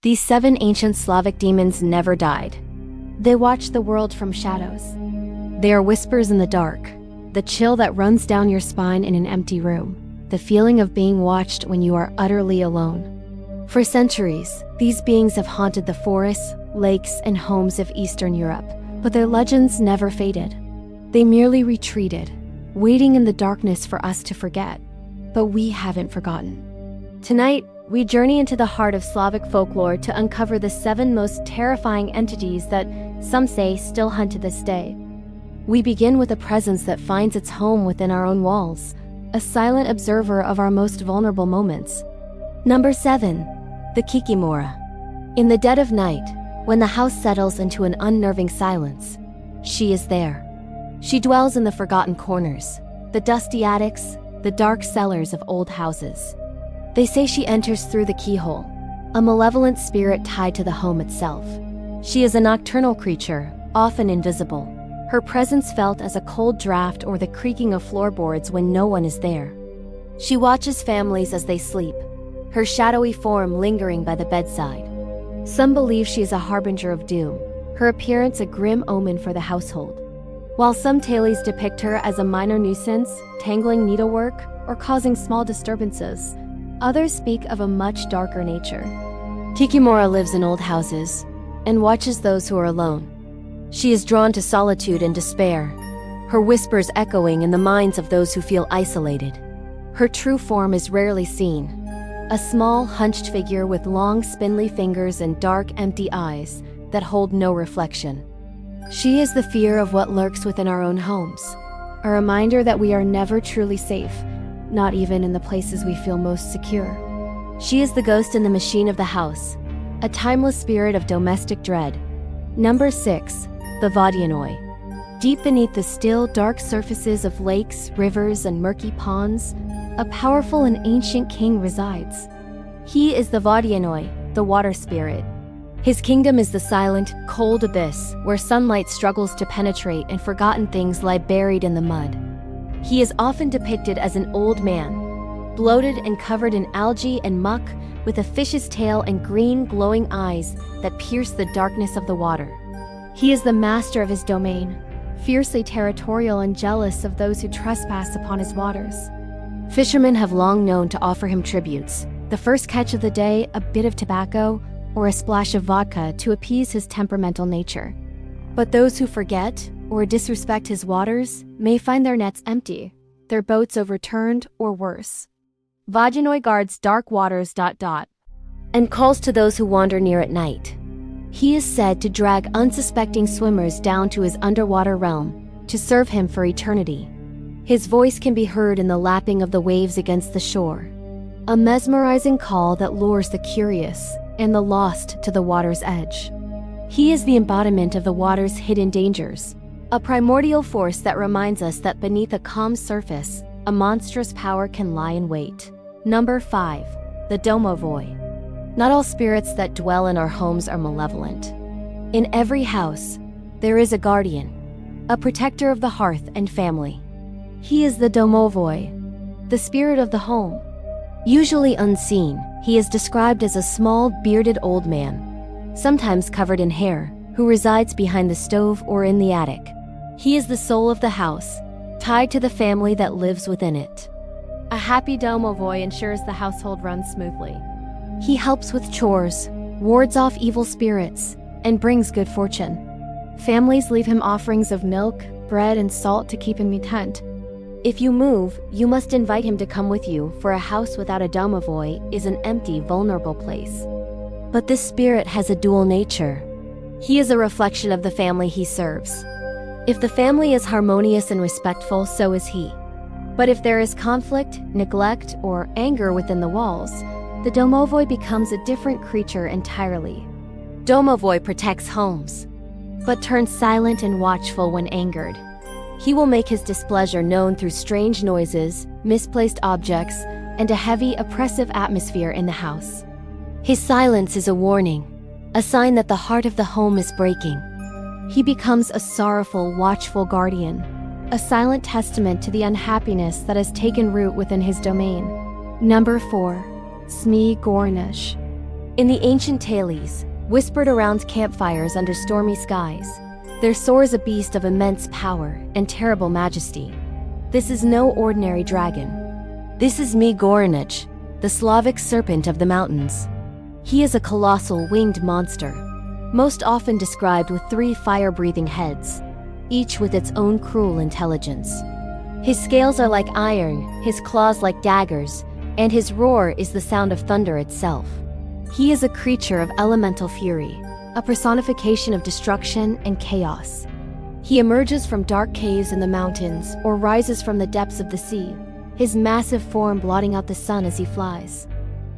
These 7 ancient Slavic demons never died. They watch the world from shadows. They are whispers in the dark, the chill that runs down your spine in an empty room, the feeling of being watched when you are utterly alone. For centuries, these beings have haunted the forests, lakes, and homes of Eastern Europe, but their legends never faded. They merely retreated, waiting in the darkness for us to forget. But we haven't forgotten. Tonight, we journey into the heart of Slavic folklore to uncover the 7 most terrifying entities that, some say, still hunt to this day. We begin with a presence that finds its home within our own walls, a silent observer of our most vulnerable moments. Number 7. The Kikimora. In the dead of night, when the house settles into an unnerving silence, she is there. She dwells in the forgotten corners, the dusty attics, the dark cellars of old houses. They say she enters through the keyhole, a malevolent spirit tied to the home itself. She is a nocturnal creature, often invisible, her presence felt as a cold draft or the creaking of floorboards when no one is there. She watches families as they sleep, her shadowy form lingering by the bedside. Some believe she is a harbinger of doom, her appearance a grim omen for the household. While some tales depict her as a minor nuisance, tangling needlework, or causing small disturbances, others speak of a much darker nature. Kikimora lives in old houses and watches those who are alone. She is drawn to solitude and despair, her whispers echoing in the minds of those who feel isolated. Her true form is rarely seen, a small, hunched figure with long, spindly fingers and dark, empty eyes that hold no reflection. She is the fear of what lurks within our own homes, a reminder that we are never truly safe, not even in the places we feel most secure. She is the ghost in the machine of the house, a timeless spirit of domestic dread. Number 6. The Vodyanoy. Deep beneath the still, dark surfaces of lakes, rivers, and murky ponds, a powerful and ancient king resides. He is the Vodyanoy, the water spirit. His kingdom is the silent, cold abyss where sunlight struggles to penetrate and forgotten things lie buried in the mud. He is often depicted as an old man, bloated and covered in algae and muck, with a fish's tail and green, glowing eyes that pierce the darkness of the water. He is the master of his domain, fiercely territorial and jealous of those who trespass upon his waters. Fishermen have long known to offer him tributes, the first catch of the day, a bit of tobacco, or a splash of vodka to appease his temperamental nature. But those who forget or disrespect his waters may find their nets empty, their boats overturned, or worse. Vodyanoy guards dark waters ... and calls to those who wander near at night. He is said to drag unsuspecting swimmers down to his underwater realm to serve him for eternity. His voice can be heard in the lapping of the waves against the shore, a mesmerizing call that lures the curious and the lost to the water's edge. He is the embodiment of the water's hidden dangers, a primordial force that reminds us that beneath a calm surface, a monstrous power can lie in wait. Number 5. The Domovoy. Not all spirits that dwell in our homes are malevolent. In every house, there is a guardian, a protector of the hearth and family. He is the Domovoy, the spirit of the home. Usually unseen, he is described as a small, bearded old man, sometimes covered in hair, who resides behind the stove or in the attic. He is the soul of the house, tied to the family that lives within it. A happy Domovoy ensures the household runs smoothly. He helps with chores, wards off evil spirits, and brings good fortune. Families leave him offerings of milk, bread, and salt to keep him content. If you move, you must invite him to come with you, for a house without a Domovoy is an empty, vulnerable place. But this spirit has a dual nature. He is a reflection of the family he serves. If the family is harmonious and respectful, so is he. But if there is conflict, neglect, or anger within the walls, the Domovoy becomes a different creature entirely. Domovoy protects homes, but turns silent and watchful when angered. He will make his displeasure known through strange noises, misplaced objects, and a heavy, oppressive atmosphere in the house. His silence is a warning, a sign that the heart of the home is breaking. He becomes a sorrowful, watchful guardian, a silent testament to the unhappiness that has taken root within his domain. Number 4. Zmey Gorynych. In the ancient tales, whispered around campfires under stormy skies, there soars a beast of immense power and terrible majesty. This is no ordinary dragon. This is Zmey Gorynych, the Slavic serpent of the mountains. He is a colossal winged monster, most often described with 3 fire-breathing heads, each with its own cruel intelligence. His scales are like iron, his claws like daggers, and his roar is the sound of thunder itself. He is a creature of elemental fury, a personification of destruction and chaos. He emerges from dark caves in the mountains or rises from the depths of the sea, his massive form blotting out the sun as he flies.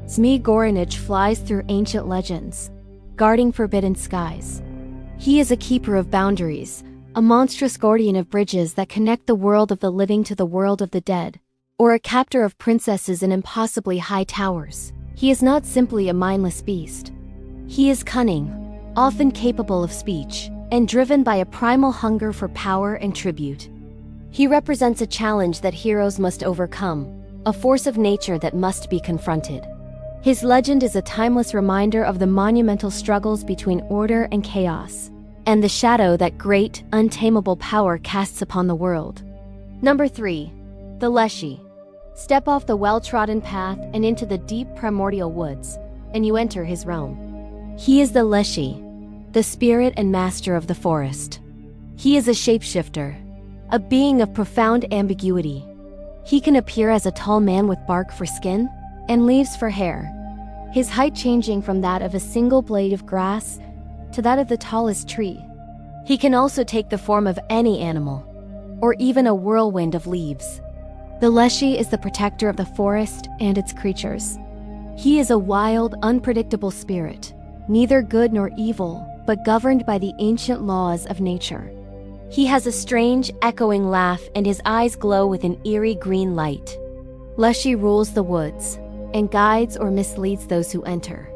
Zmey Gorynych flies through ancient legends, guarding forbidden skies. He is a keeper of boundaries, a monstrous guardian of bridges that connect the world of the living to the world of the dead, or a captor of princesses in impossibly high towers. He is not simply a mindless beast. He is cunning, often capable of speech, and driven by a primal hunger for power and tribute. He represents a challenge that heroes must overcome, a force of nature that must be confronted. His legend is a timeless reminder of the monumental struggles between order and chaos, and the shadow that great, untamable power casts upon the world. Number 3. The Leshy. Step off the well-trodden path and into the deep primordial woods, and you enter his realm. He is the Leshy, the spirit and master of the forest. He is a shapeshifter, a being of profound ambiguity. He can appear as a tall man with bark for skin and leaves for hair, his height changing from that of a single blade of grass to that of the tallest tree. He can also take the form of any animal, or even a whirlwind of leaves. The Leshy is the protector of the forest and its creatures. He is a wild, unpredictable spirit, neither good nor evil, but governed by the ancient laws of nature. He has a strange, echoing laugh and his eyes glow with an eerie green light. Leshy rules the woods, and guides or misleads those who enter.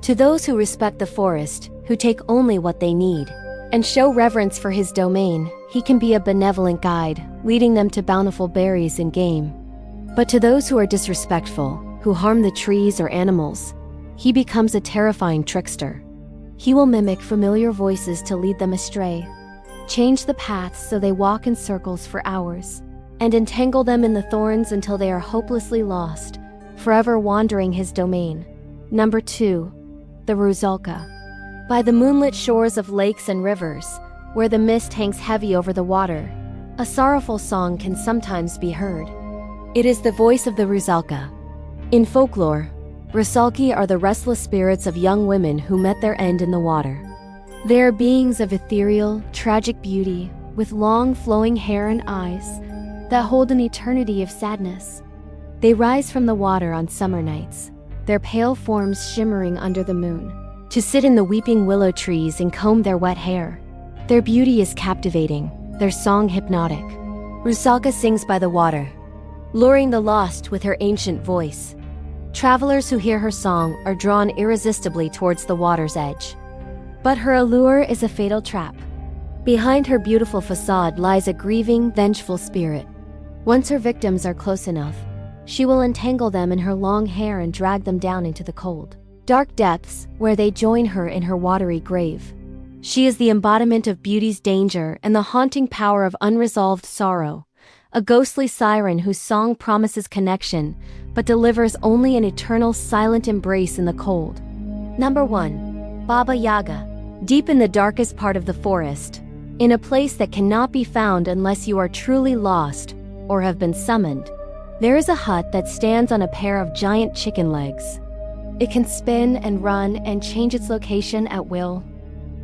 To those who respect the forest, who take only what they need, and show reverence for his domain, he can be a benevolent guide, leading them to bountiful berries and game. But to those who are disrespectful, who harm the trees or animals, he becomes a terrifying trickster. He will mimic familiar voices to lead them astray, change the paths so they walk in circles for hours, and entangle them in the thorns until they are hopelessly lost, forever wandering his domain. Number 2. The Rusalka. By the moonlit shores of lakes and rivers, where the mist hangs heavy over the water, a sorrowful song can sometimes be heard. It is the voice of the Rusalka. In folklore, Rusalki are the restless spirits of young women who met their end in the water. They are beings of ethereal, tragic beauty, with long flowing hair and eyes that hold an eternity of sadness. They rise from the water on summer nights, their pale forms shimmering under the moon, to sit in the weeping willow trees and comb their wet hair. Their beauty is captivating, their song hypnotic. Rusalka sings by the water, luring the lost with her ancient voice. Travelers who hear her song are drawn irresistibly towards the water's edge. But her allure is a fatal trap. Behind her beautiful facade lies a grieving, vengeful spirit. Once her victims are close enough, she will entangle them in her long hair and drag them down into the cold, dark depths where they join her in her watery grave. She is the embodiment of beauty's danger and the haunting power of unresolved sorrow, a ghostly siren whose song promises connection, but delivers only an eternal silent embrace in the cold. Number 1. Baba Yaga. Deep in the darkest part of the forest, in a place that cannot be found unless you are truly lost or have been summoned, there is a hut that stands on a pair of giant chicken legs. It can spin and run and change its location at will.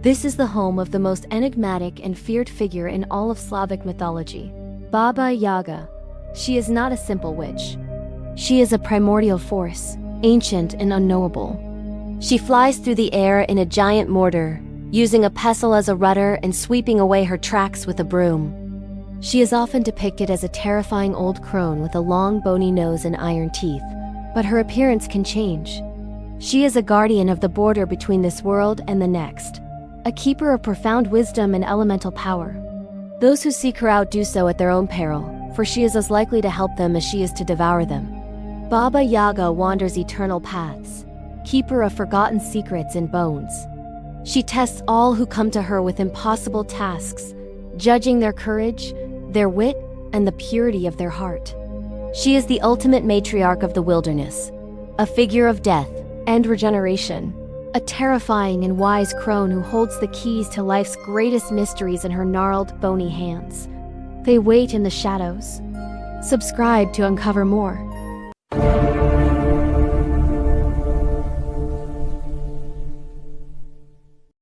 This is the home of the most enigmatic and feared figure in all of Slavic mythology, Baba Yaga. She is not a simple witch. She is a primordial force, ancient and unknowable. She flies through the air in a giant mortar, using a pestle as a rudder and sweeping away her tracks with a broom. She is often depicted as a terrifying old crone with a long bony nose and iron teeth, but her appearance can change. She is a guardian of the border between this world and the next, a keeper of profound wisdom and elemental power. Those who seek her out do so at their own peril, for she is as likely to help them as she is to devour them. Baba Yaga wanders eternal paths, keeper of forgotten secrets and bones. She tests all who come to her with impossible tasks, judging their courage, their wit, and the purity of their heart. She is the ultimate matriarch of the wilderness, a figure of death and regeneration, a terrifying and wise crone who holds the keys to life's greatest mysteries in her gnarled, bony hands. They wait in the shadows. Subscribe to uncover more.